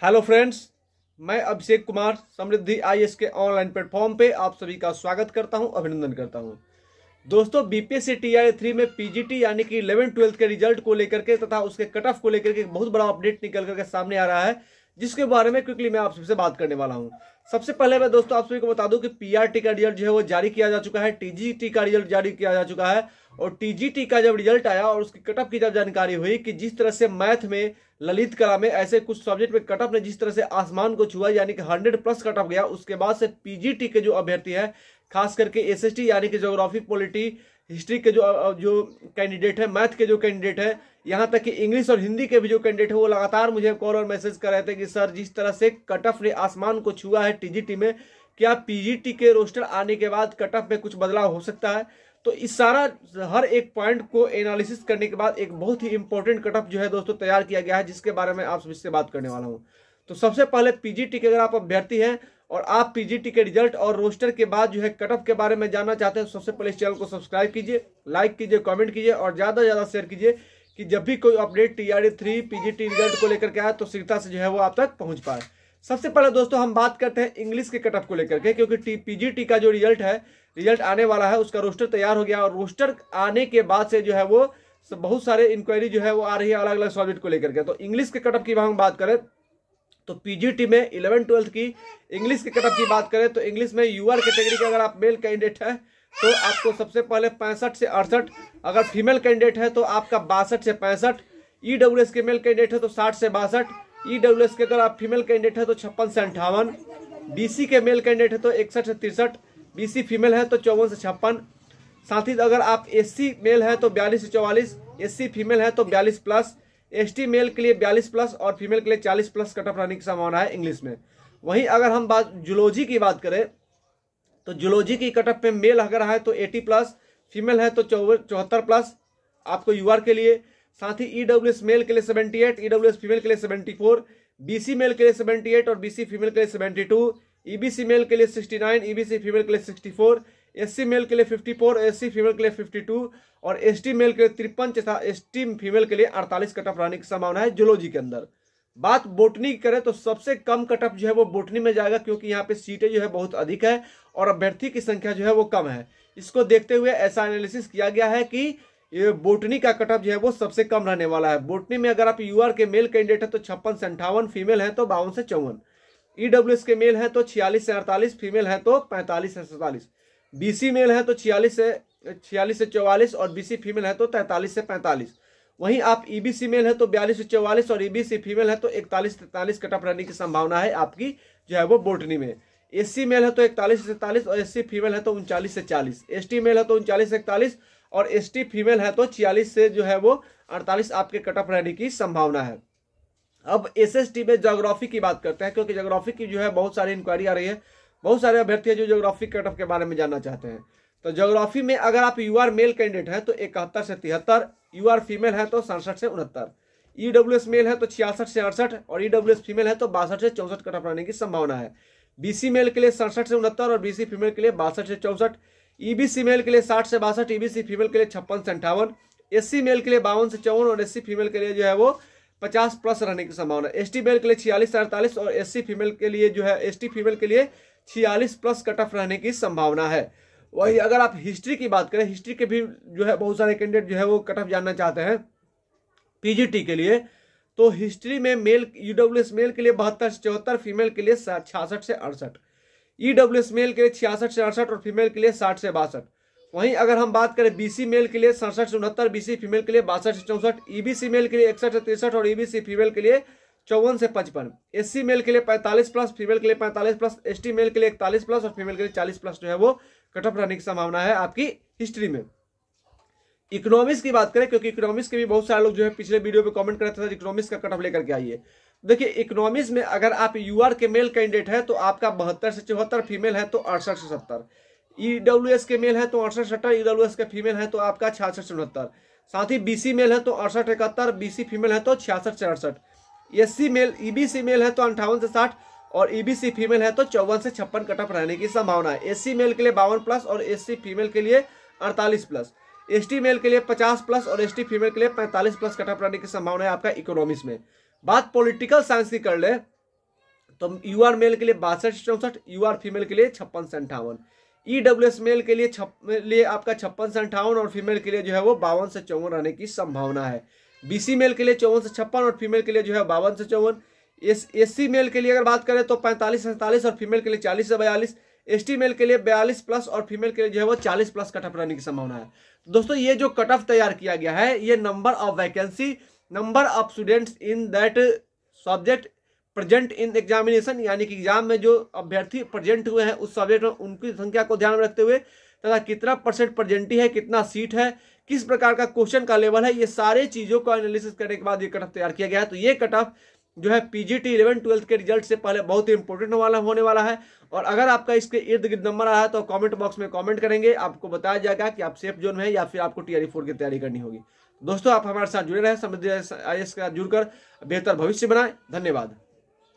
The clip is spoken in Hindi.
हेलो फ्रेंड्स, मैं अभिषेक कुमार समृद्धि आईएएस के ऑनलाइन प्लेटफॉर्म पे आप सभी का स्वागत करता हूं, अभिनंदन करता हूं। दोस्तों, बीपीएससी टीआरई 3 में पीजीटी यानी कि 11-12 के रिजल्ट को लेकर के तथा उसके कट ऑफ को लेकर के एक बहुत बड़ा अपडेट निकल करके सामने आ रहा है, जिसके बारे में क्विकली मैं आप सबसे बात करने वाला हूं। सबसे पहले मैं दोस्तों आप सभी को बता दूं कि पीआरटी का रिजल्ट जो है वो जारी किया जा चुका है, टीजीटी का रिजल्ट जारी किया जा चुका है। और टीजीटी का जब रिजल्ट आया और उसकी कट ऑफ की जब जानकारी हुई कि जिस तरह से मैथ में, ललित कला में, ऐसे कुछ सब्जेक्ट में कट ऑफ ने जिस तरह से आसमान को छुआ यानी कि 100+ कट ऑफ गया, उसके बाद से पीजीटी के जो अभ्यर्थी है, खास करके एसएसटी यानी कि ज्योग्राफी, पॉलिटी, हिस्ट्री के जो कैंडिडेट है, मैथ के जो कैंडिडेट है, यहाँ तक कि इंग्लिश और हिंदी के भी जो कैंडिडेट है, वो लगातार मुझे कॉल और मैसेज कर रहे थे कि सर जिस तरह से कट ऑफ ने आसमान को छुआ है टीजीटी में, क्या पीजीटी के रोस्टर आने के बाद कट ऑफ में कुछ बदलाव हो सकता है। तो इस सारा हर एक पॉइंट को एनालिसिस करने के बाद एक बहुत ही इंपॉर्टेंट कट ऑफ जो है दोस्तों तैयार किया गया है, जिसके बारे में आप सबसे बात करने वाला हूं। तो सबसे पहले पीजीटी के अगर आप अभ्यर्थी हैं और आप पीजीटी के रिजल्ट और रोस्टर के बाद जो है कट ऑफ के बारे में जानना चाहते हैं, तो सबसे पहले इस चैनल को सब्सक्राइब कीजिए, लाइक कीजिए, कमेंट कीजिए और ज्यादा से ज्यादा शेयर कीजिए कि जब भी कोई अपडेट टीआरई 3 पीजीटी रिजल्ट को लेकर के आए तो शीघ्रता से जो है वो आप तक पहुंच पाए। सबसे पहले दोस्तों हम बात करते हैं इंग्लिश के कट ऑफ को लेकर के, क्योंकि पीजीटी का जो रिजल्ट आने वाला है, उसका रोस्टर तैयार हो गया और रोस्टर आने के बाद से जो है वो बहुत सारे इंक्वायरी जो है वो आ रही है अलग अलग सब्जेक्ट को लेकर के। तो इंग्लिश के कट ऑफ की हम बात करें तो पीजीटी में 11-12 की इंग्लिश के कट ऑफ की बात करें तो इंग्लिश में यूआर कैटेगरी के अगर आप मेल कैंडिडेट है तो आपको सबसे पहले 65 से 68, अगर फीमेल कैंडिडेट है तो आपका 62 से 65, ईडब्ल्यूएस के मेल कैंडिडेट है तो 60 से 62, ईडब्ल्यूएस के अगर आप फीमेल कैंडिडेट है तो 56 से 58, बीसी के मेल कैंडिडेट है तो 61 से 63, बीसी फीमेल है तो 54 से 56। साथ ही अगर आप एससी मेल है तो 42 से 44, एससी फीमेल है तो 42+, एसटी मेल के लिए 42+ और फीमेल के लिए 40+ कट ऑफ रहने की संभावना है इंग्लिश में। वहीं अगर हम जूलॉजी की बात करें तो जूलॉजी की कट ऑफ पे मेल अगर है तो 80+, फीमेल है तो 74+ आपको यूआर के लिए। साथ ही ईडब्ल्यूएस मेल के लिए 78, ईडब्ल्यूएस फीमेल के लिए 74, बीसी मेल के लिए 78 और बीसी फीमेल के लिए 72, ईबीसी मेल के लिए 69, ईबीसी फीमेल के लिए 64, एससी मेल के लिए 54, एससी फीमेल के लिए 52 और एसटी मेल के लिए 53 तथा एसटी फीमेल के लिए 48 कट ऑफ रहने की संभावना है जूलॉजी के अंदर। बात बोटनी की करें तो सबसे कम कट ऑफ जो है वो बोटनी में जाएगा, क्योंकि यहाँ पे सीटें जो है बहुत अधिक है और अभ्यर्थी की संख्या जो है वो कम है। इसको देखते हुए ऐसा एनालिसिस किया गया है कि ये बोटनी का कट ऑफ जो है वो सबसे कम रहने वाला है। बोटनी में अगर आप यूआर के मेल कैंडिडेट है तो 56 से 58, फीमेल है तो 52 से 54, ईडब्ल्यूएस के मेल है तो 46 से 48, फीमेल है तो 45 से 47, बीसी मेल है तो 46 से 44 और बीसी फीमेल है तो 43 से 45। वहीं आप ईबीसी मेल है तो 42 से 44 और ईबीसी फीमेल है तो 41 से 43 कट ऑफ रहने की संभावना है आपकी जो है वो बोटनी में। एससी मेल है तो 41 से 43 और एससी फीमेल है तो 39 से 40, एसटी मेल है तो 39 से 41 और एसटी फीमेल है तो 46 से जो है वो 48 आपके कट ऑफ रहने की संभावना है। अब एसएसटी में ज्योग्राफी की बात करते हैं, क्योंकि ज्योग्राफी की जो है बहुत सारी इंक्वायरी आ रही है, बहुत सारे अभ्यर्थी जो ज्योग्राफी कट ऑफ के बारे में जानना चाहते हैं। तो ज्योग्राफी में अगर आप यूआर मेल कैंडिडेट है तो 71 से 73, यूआर फीमेल है तो 67 से 69, ईडब्ल्यूएस मेल है तो 66 से 68 और ईडब्ल्यूएस फीमेल है तो 62 से 64 कट ऑफ रहने की संभावना है। बीसी मेल के लिए 67 से 69 और बीसी फीमेल के लिए 62 से 64, ईबीसी मेल के लिए 60 से 62, ईबीसी फीमेल के लिए 56 से 58, एससी मेल के लिए 52 से 54 और एससी फीमेल के लिए जो है वो 50+ रहने की संभावना है। एसटी मेल के लिए 46 से 48 और एससी फीमेल के लिए जो है एसटी फीमेल के लिए 46+ कट ऑफ रहने की संभावना है। वही अगर आप हिस्ट्री की बात करें, हिस्ट्री के भी जो है बहुत सारे कैंडिडेट जो है वो कट ऑफ जानना चाहते हैं पीजीटी के लिए। तो हिस्ट्री में मेल ईडब्ल्यूएस मेल के लिए 72 से 74, फीमेल के लिए 66 से 68, ईडब्ल्यूएस मेल के लिए 66 से 68 और फीमेल के लिए 60 से 62। वहीं अगर हम बात करें बीसी मेल के लिए 67 से 69, बीसी फीमेल के लिए 62 से 64, ईबीसी मेल के लिए 61 से 63 और ईबीसी फीमेल के लिए 54 से 55, एससी मेल के लिए 45+, फीमेल के लिए 45+, एसटी मेल के लिए 41+ और फीमेल के लिए 40+ जो है वो कट ऑफ रहने की संभावना है आपकी हिस्ट्री में। इकोनॉमिक्स की बात करें, क्योंकि इकोनॉमिक्स के भी बहुत सारे लोग जो है पिछले वीडियो पे कमेंट कर रहे थे इकोनॉमिक्स का कट ऑफ लेकर के आइए। देखिए इकोनॉमिक्स में अगर आप यूआर के मेल कैंडिडेट है तो आपका 72 से 74, फीमेल है तो 68 से 70, ईडब्ल्यूएस के मेल है तो 68 से 70, ईडब्ल्यूएस के फीमेल है तो आपका 66 से 69। साथ ही बीसी मेल है तो 68 से 71, बीसी फीमेल है तो 66 से 68, एससी मेल ईबीसी मेल है तो 58 से 60 और ईबीसी फीमेल है तो 54 से 56 कट ऑफ रहने की संभावना है। एससी मेल के लिए 52+ और एससी फीमेल के लिए 48+, एसटी मेल के लिए 50+ और एसटी फीमेल के लिए 45+ कट ऑफ रहने की संभावना है आपका इकोनॉमिक्स में। बात पॉलिटिकल साइंस की कर ले तो यूआर मेल के लिए 62 से 64, यूआर फीमेल के लिए 56 से 58, ईडब्ल्यूएस मेल के लिए आपका 56 से 58 और फीमेल के लिए जो है वो 52 से 54 रहने की संभावना है। बीसी मेल के लिए 54 से 56 और फीमेल के लिए जो है 52 से 54। एससी मेल के लिए अगर बात करें तो 45 से 47 और फीमेल के लिए 40 से 42। एसटी मेल के लिए 42 प्लस और फीमेल के लिए जो है वो 40 प्लस कट ऑफ रहने की संभावना है। तो दोस्तों ये जो कट ऑफ तैयार किया गया है ये number of vacancy, number of students in that subject present in examination, यानी कि एग्जाम में जो अभ्यर्थी प्रेजेंट हुए हैं उस सब्जेक्ट में उनकी संख्या को ध्यान में रखते हुए तथा कितना परसेंट प्रेजेंटी है, कितना सीट है, किस प्रकार का क्वेश्चन का लेवल है, ये सारे चीजों को एनालिसिस करने के बाद ये कट ऑफ तैयार किया गया है। तो ये कट ऑफ जो है पीजीटी 11-12 के रिजल्ट से पहले बहुत ही इंपॉर्टेंट होने वाला है। और अगर आपका इसके इर्द गिर्द नंबर आया है तो कमेंट बॉक्स में कमेंट करेंगे, आपको बताया जाएगा कि आप सेफ जोन में है या फिर आपको टीआरई 4 की तैयारी करनी होगी। दोस्तों आप हमारे साथ जुड़े रहे, समृद्धि आईएएस का जुड़कर बेहतर भविष्य बनाएं। धन्यवाद।